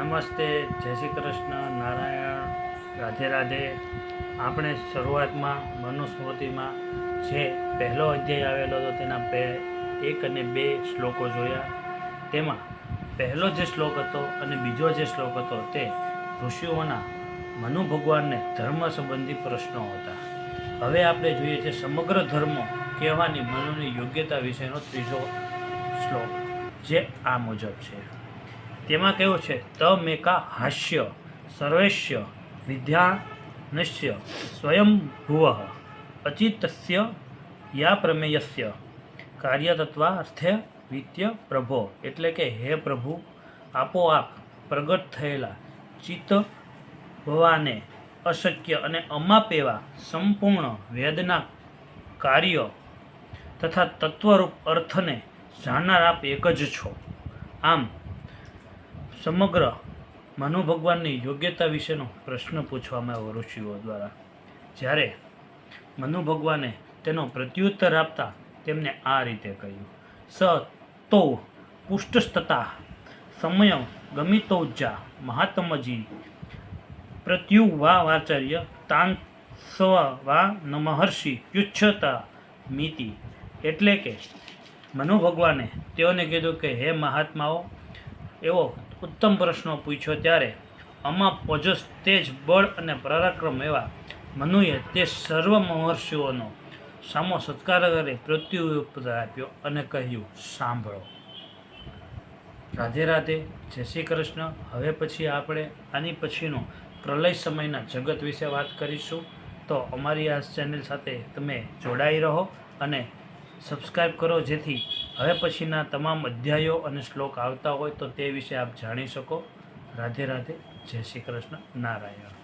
નમસ્તે, જય શ્રી કૃષ્ણ, નારાયણ, રાધે રાધે. આપણે શરૂઆતમાં મનુસ્મૃતિમાં જે પહેલો અધ્યાય આવેલો હતો તેના 1 અને 2 શ્લોકો જોયા. તેમાં પહેલો જે શ્લોક હતો અને બીજો જે શ્લોક હતો તે ઋષિઓના મનુ ભગવાનને ધર્મ સંબંધી પ્રશ્નો હતા. હવે આપણે જોઈએ છે સમગ્ર ધર્મો કહેવાની મનુની યોગ્યતા વિશેનો ત્રીજો શ્લોક, જે આ મુજબ છે. તેમાં કેવું છે, તમેકા હાસ્ય સર્વેશ્ય વિદ્યાનસ્ય સ્વયંભુવ અચિતસ્ય યા પ્રમેયસ્ય કાર્યતત્વાર્થે વિત્ય પ્રભો. એટલે કે હે પ્રભુ, આપોઆપ પ્રગટ થયેલા ચિત્ત ભવાને અશક્ય અને અમાપ એવા સંપૂર્ણ વેદના કાર્ય તથા તત્વરૂપ અર્થને જાણનાર આપ એક જ છો. આમ સમગ્ર મનુ ભગવાનની યોગ્યતા વિશેનો પ્રશ્ન પૂછવામાં આવ્યો ઋષિઓ દ્વારા. જ્યારે મનુ ભગવાને તેનો પ્રત્યુત્તર આપતા તેમને આ રીતે કહ્યું, સ તો પુષ્ટસ્તતા સમય ગમિતૌજા મહાત્મજી પ્રત્યુવા વાચાર્ય તાન સ્વ વા ન મહર્ષિ યુચ્છતા મિતિ. એટલે કે મનુ ભગવાને તેઓને કીધું કે હે મહાત્માઓ, એવો ઉત્તમ પ્રશ્નો પૂછ્યો ત્યારે અમાપ ઓજસ તેજ બળ અને પરાક્રમ એવા મનુએ તે સર્વ મહર્ષિઓનો સામો સત્કાર કરી પ્રત્યુત્તર આપ્યો અને કહ્યું, સાંભળો. રાધે રાધે, જય શ્રી કૃષ્ણ. હવે પછી આપણે આની પછીનો પ્રલય સમયના જગત વિશે વાત કરીશું. તો અમારી આ ચેનલ સાથે તમે જોડાઈ રહો અને સબસ્ક્રાઈબ કરો, જેથી હવે પછીના તમામ અધ્યાયો અને શ્લોક આવતા હોય તો તે વિશે આપ જાણી શકો. રાધે રાધે, જય શ્રી કૃષ્ણ, નારાયણ.